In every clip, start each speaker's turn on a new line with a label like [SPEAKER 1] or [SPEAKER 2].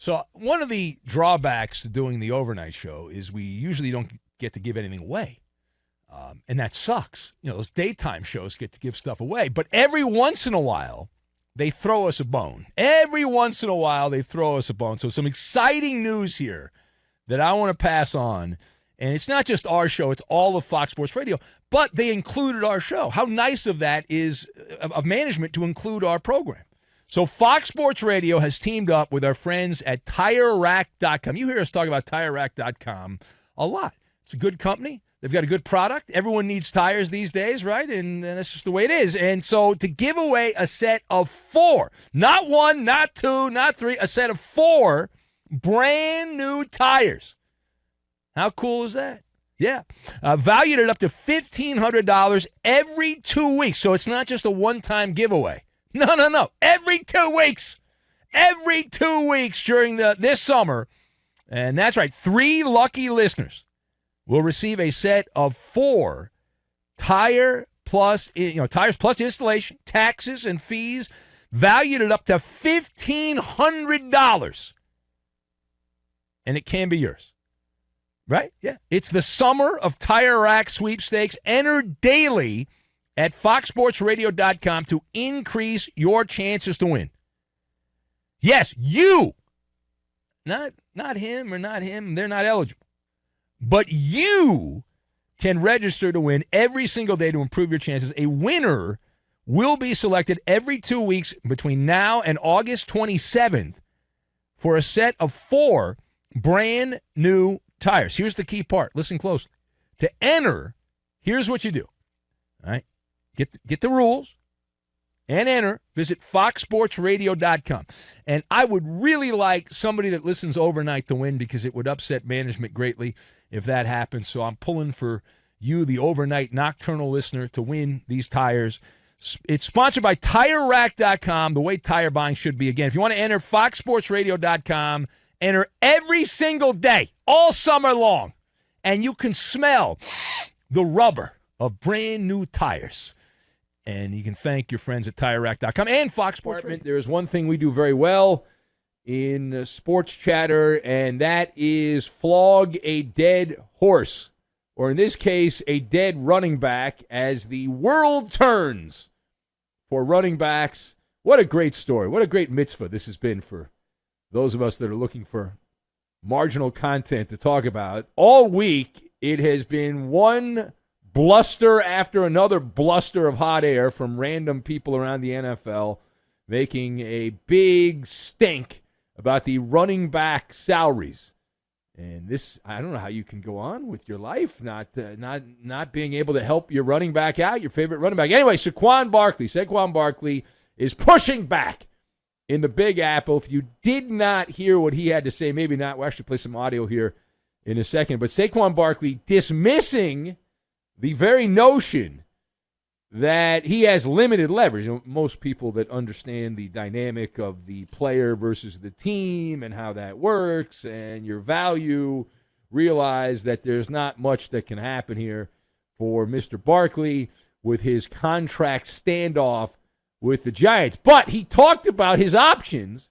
[SPEAKER 1] So one of the drawbacks to doing the overnight show is we usually don't get to give anything away. And that sucks. Those daytime shows get to give stuff away. But every once in a while, they throw us a bone. So some exciting news here that I want to pass on. And it's not just our show. It's all of Fox Sports Radio. But they included our show. How nice of that is of management to include our program. So Fox Sports Radio has teamed up with our friends at tirerack.com. You hear us talk about tirerack.com a lot. It's a good company. They've got a good product. Everyone needs tires these days, right? And that's just the way it is. And so to give away a set of 4, not 1, not 2, not 3, a set of 4 brand new tires. How cool is that? Yeah. Valued at up to $1,500 every 2 weeks. So it's not just a one-time giveaway. No. Every 2 weeks. Every 2 weeks during this summer. And that's right, 3 lucky listeners will receive a set of 4 tires plus installation, taxes, and fees, valued at up to $1,500. And it can be yours. Right? Yeah. It's the summer of Tire Rack Sweepstakes. Enter daily at foxsportsradio.com to increase your chances to win. Yes, you. Not him or not him. They're not eligible. But you can register to win every single day to improve your chances. A winner will be selected every 2 weeks between now and August 27th for a set of 4 brand new tires. Here's the key part. Listen closely. To enter, here's what you do. All right? Get the rules and enter. Visit foxsportsradio.com. And I would really like somebody that listens overnight to win, because it would upset management greatly if that happens. So I'm pulling for you, the overnight nocturnal listener, to win these tires. It's sponsored by tirerack.com, the way tire buying should be. Again, if you want to enter, foxsportsradio.com. Enter every single day, all summer long, and you can smell the rubber of brand new tires. And you can thank your friends at tirerack.com and Fox Sports Radio. There is one thing we do very well in sports chatter, and that is flog a dead horse, or in this case, a dead running back, as the world turns for running backs. What a great story. What a great mitzvah this has been for those of us that are looking for marginal content to talk about. All week, it has been one bluster after another bluster of hot air from random people around the NFL, making a big stink about the running back salaries. And this, I don't know how you can go on with your life not being able to help your running back out, your favorite running back. Anyway, Saquon Barkley is pushing back in the Big Apple. If you did not hear what he had to say, maybe not. We'll actually play some audio here in a second. But Saquon Barkley dismissing the very notion that he has limited leverage. Most people that understand the dynamic of the player versus the team and how that works and your value realize that there's not much that can happen here for Mr. Barkley with his contract standoff with the Giants. But he talked about his options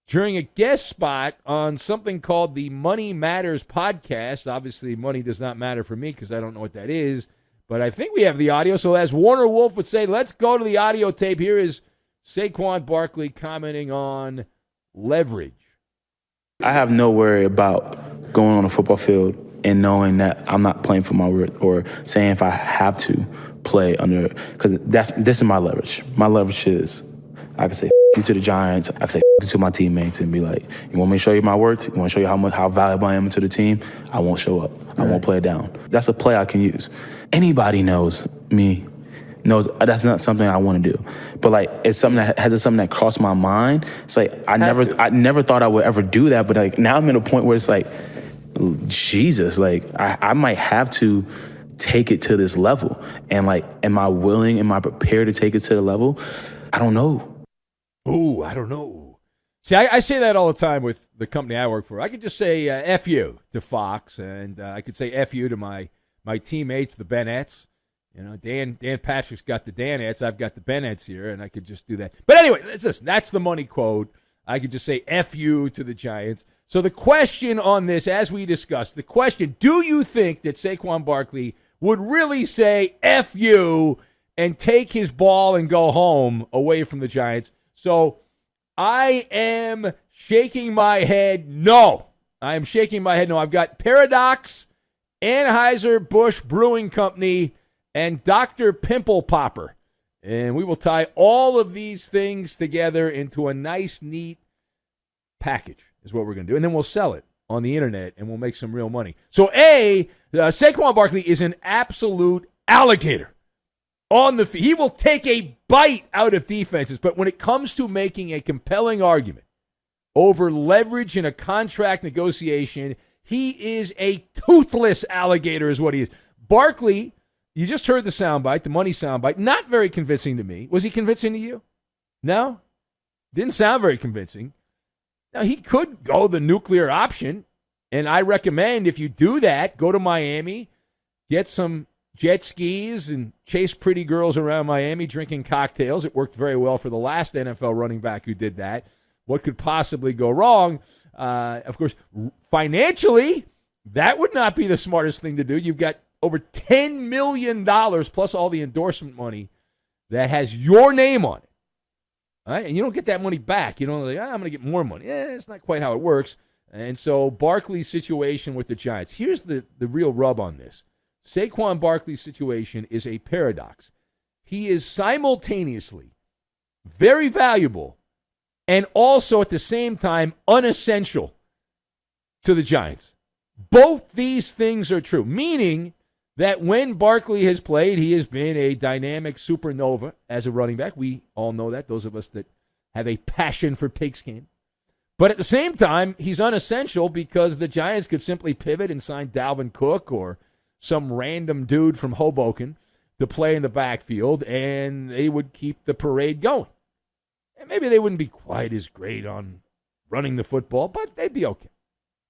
[SPEAKER 1] during a guest spot on something called the Money Matters podcast. Obviously, money does not matter for me because I don't know what that is. But I think we have the audio. So as Warner Wolf would say, let's go to the audio tape. Here is Saquon Barkley commenting on leverage.
[SPEAKER 2] I have no worry about going on a football field and knowing that I'm not playing for my word, or saying if I have to play under, because this is my leverage. My leverage is I can say you to the Giants, I can say you to my teammates and be like, you want me to show you my worth? You want to show you how valuable I am to the team? I won't show up. I won't play it down. That's a play I can use. Anybody knows me, knows that's not something I want to do. But like, it's something that crossed my mind. It's like I never thought I would ever do that. But like now I'm in a point where it's like, Jesus, like I might have to take it to this level. And like, am I willing? Am I prepared to take it to the level? I don't know.
[SPEAKER 1] Ooh, I don't know. See, I say that all the time with the company I work for. I could just say F you to Fox, and I could say F you to my teammates, the Bennett's. You know, Dan Patrick's got the Danettes. I've got the Bennett's here, and I could just do that. But anyway, listen, that's the money quote. I could just say F you to the Giants. So the question on this, as we discussed, do you think that Saquon Barkley would really say F you and take his ball and go home away from the Giants? So I am shaking my head no. I am shaking my head no. I've got Paradox, Anheuser-Busch Brewing Company, and Dr. Pimple Popper. And we will tie all of these things together into a nice, neat package is what we're going to do. And then we'll sell it on the internet, and we'll make some real money. So, Saquon Barkley is an absolute alligator on the field. He will take a bite out of defenses. But when it comes to making a compelling argument over leverage in a contract negotiation, he is a toothless alligator is what he is. Barkley, you just heard the soundbite, the money soundbite. Not very convincing to me. Was he convincing to you? No? Didn't sound very convincing. Now, he could go the nuclear option, and I recommend if you do that, go to Miami, get some jet skis, and chase pretty girls around Miami drinking cocktails. It worked very well for the last NFL running back who did that. What could possibly go wrong? Of course, financially, that would not be the smartest thing to do. You've got over $10 million plus all the endorsement money that has your name on it. All right? And you don't get that money back. You don't like, I'm going to get more money. It's not quite how it works. And so Barkley's situation with the Giants. Here's the real rub on this. Saquon Barkley's situation is a paradox. He is simultaneously very valuable and also at the same time unessential to the Giants. Both these things are true, meaning that when Barkley has played, he has been a dynamic supernova as a running back. We all know that, those of us that have a passion for pigskin. But at the same time, he's unessential because the Giants could simply pivot and sign Dalvin Cook or some random dude from Hoboken to play in the backfield, and they would keep the parade going. And maybe they wouldn't be quite as great on running the football, but they'd be okay.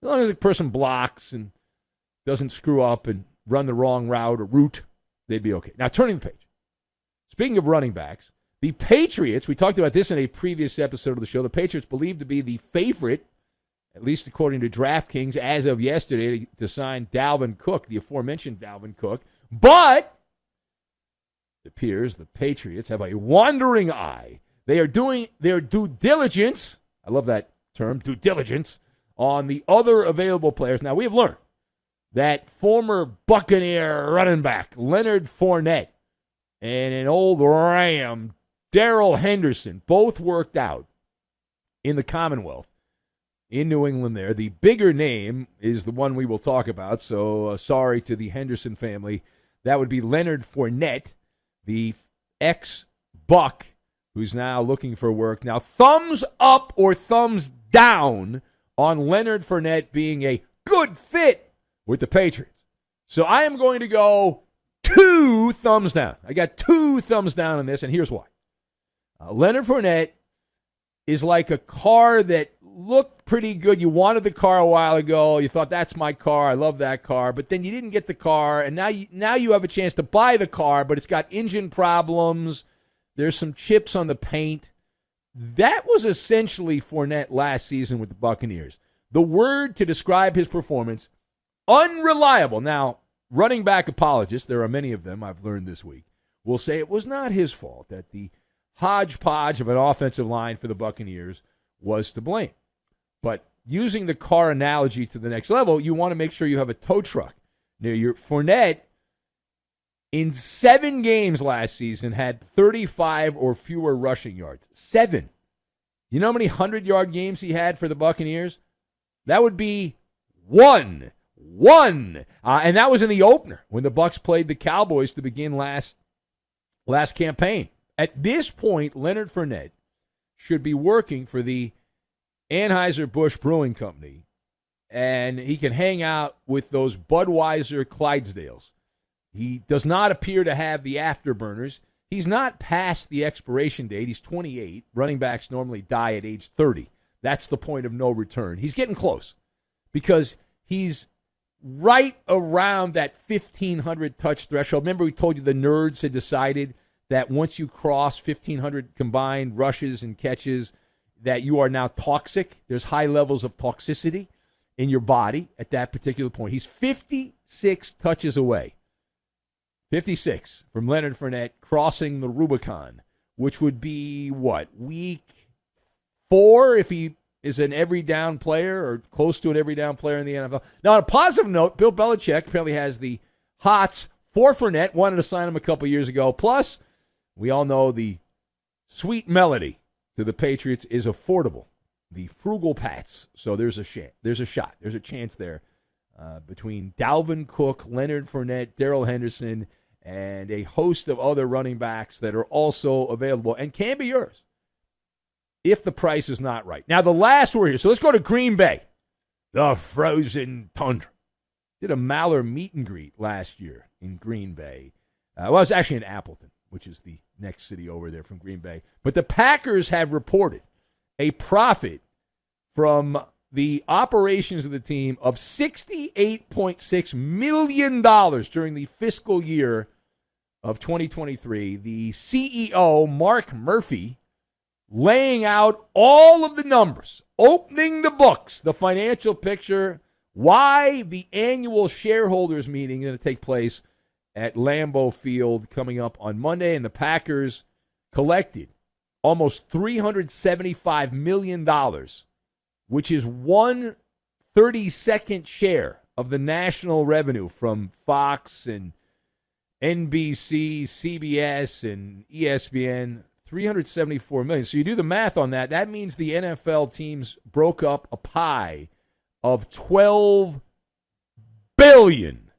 [SPEAKER 1] As long as the person blocks and doesn't screw up and run the wrong route, they'd be okay. Now, turning the page. Speaking of running backs, the Patriots, we talked about this in a previous episode of the show, the Patriots believed to be the favorite, at least according to DraftKings, as of yesterday, to sign Dalvin Cook, the aforementioned Dalvin Cook. But it appears the Patriots have a wandering eye. They are doing their due diligence, I love that term, due diligence, on the other available players. Now, we have learned that former Buccaneer running back Leonard Fournette and an old Ram, Darrell Henderson, both worked out in the Commonwealth in New England there. The bigger name is the one we will talk about, so sorry to the Henderson family. That would be Leonard Fournette, the ex-Buck, who's now looking for work. Now, thumbs up or thumbs down on Leonard Fournette being a good fit with the Patriots. So I am going to go 2 thumbs down. I got 2 thumbs down on this, and here's why. Leonard Fournette is like a car that looked pretty good. You wanted the car a while ago. You thought, that's my car. I love that car. But then you didn't get the car, and now you have a chance to buy the car, but it's got engine problems. There's some chips on the paint. That was essentially Fournette last season with the Buccaneers. The word to describe his performance, unreliable. Now, running back apologists, there are many of them I've learned this week, will say it was not his fault, that the hodgepodge of an offensive line for the Buccaneers was to blame. But using the car analogy to the next level, you want to make sure you have a tow truck. Now, your Fournette, in 7 games last season, had 35 or fewer rushing yards. 7. You know how many 100-yard games he had for the Buccaneers? That would be 1. And that was in the opener when the Bucs played the Cowboys to begin last campaign. At this point, Leonard Fournette should be working for the Anheuser-Busch Brewing Company, and he can hang out with those Budweiser Clydesdales. He does not appear to have the afterburners. He's not past the expiration date. He's 28. Running backs normally die at age 30. That's the point of no return. He's getting close because he's right around that 1,500 touch threshold. Remember we told you the nerds had decided that once you cross 1,500 combined rushes and catches that you are now toxic. There's high levels of toxicity in your body at that particular point. He's 56 touches away. 56 from Leonard Fournette crossing the Rubicon, which would be, week 4 if he is an every down player or close to an every down player in the NFL. Now, on a positive note, Bill Belichick apparently has the hots for Fournette, wanted to sign him a couple years ago. Plus, we all know the sweet melody to the Patriots is affordable. The frugal Pats. So there's a shot. There's a chance there between Dalvin Cook, Leonard Fournette, Darrell Henderson, and a host of other running backs that are also available and can be yours if the price is not right. Now, the last word here. So let's go to Green Bay, the frozen tundra. Did a Maller meet and greet last year in Green Bay. Well, it was actually in Appleton, which is the next city over there from Green Bay. But the Packers have reported a profit from the operations of the team of $68.6 million during the fiscal year of 2023. The CEO, Mark Murphy, laying out all of the numbers, opening the books, the financial picture, why the annual shareholders meeting is going to take place at Lambeau Field coming up on Monday. And the Packers collected almost $375 million, which is 1/32nd share of the national revenue from Fox and NBC, CBS, and ESPN. $374 million. So you do the math on that. That means the NFL teams broke up a pie of $12 billion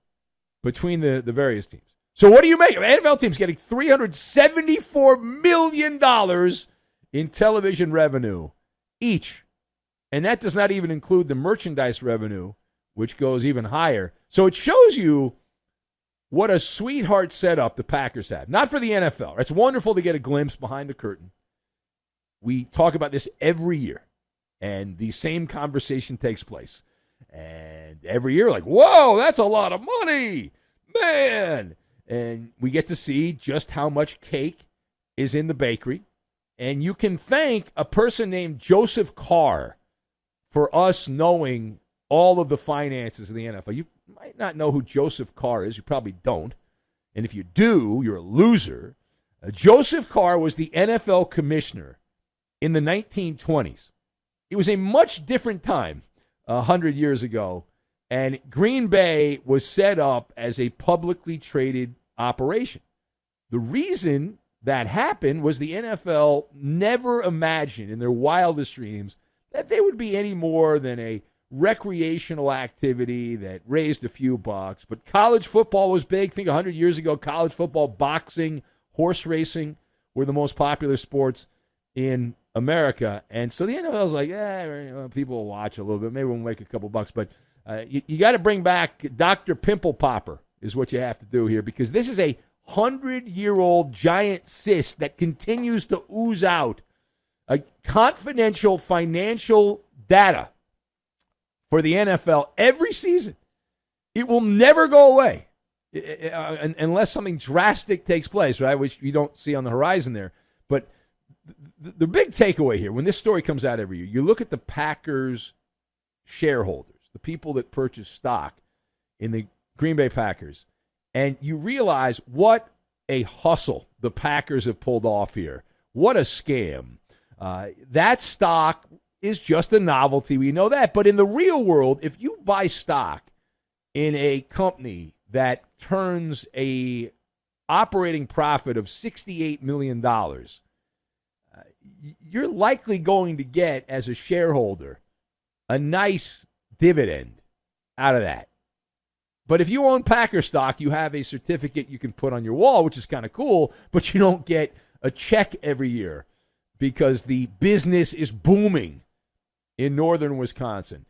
[SPEAKER 1] between the various teams. So what do you make? NFL teams getting $374 million in television revenue each. And that does not even include the merchandise revenue, which goes even higher. So it shows you what a sweetheart setup the Packers have. Not for the NFL. It's wonderful to get a glimpse behind the curtain. We talk about this every year, and the same conversation takes place. And every year, like, whoa, that's a lot of money, man. And we get to see just how much cake is in the bakery. And you can thank a person named Joseph Carr for us knowing all of the finances of the NFL. You might not know who Joseph Carr is. You probably don't. And if you do, you're a loser. Joseph Carr was the NFL commissioner in the 1920s. It was a much different time 100 years ago, and Green Bay was set up as a publicly traded operation. The reason that happened was the NFL never imagined in their wildest dreams that they would be any more than a recreational activity that raised a few bucks. But college football was big. Think 100 years ago, college football, boxing, horse racing were the most popular sports in America. And so the NFL was like, people will watch a little bit. Maybe we'll make a couple bucks. But you got to bring back Dr. Pimple Popper is what you have to do here, because this is a 100-year-old giant cyst that continues to ooze out confidential financial data for the NFL every season. It will never go away unless something drastic takes place, right, which you don't see on the horizon there. But the big takeaway here, when this story comes out every year, you look at the Packers shareholders, the people that purchase stock in the Green Bay Packers, and you realize what a hustle the Packers have pulled off here. What a scam. That stock is just a novelty. We know that. But in the real world, if you buy stock in a company that turns a operating profit of $68 million, you're likely going to get, as a shareholder, a nice dividend out of that. But if you own Packer stock, you have a certificate you can put on your wall, which is kind of cool, but you don't get a check every year because the business is booming in northern Wisconsin.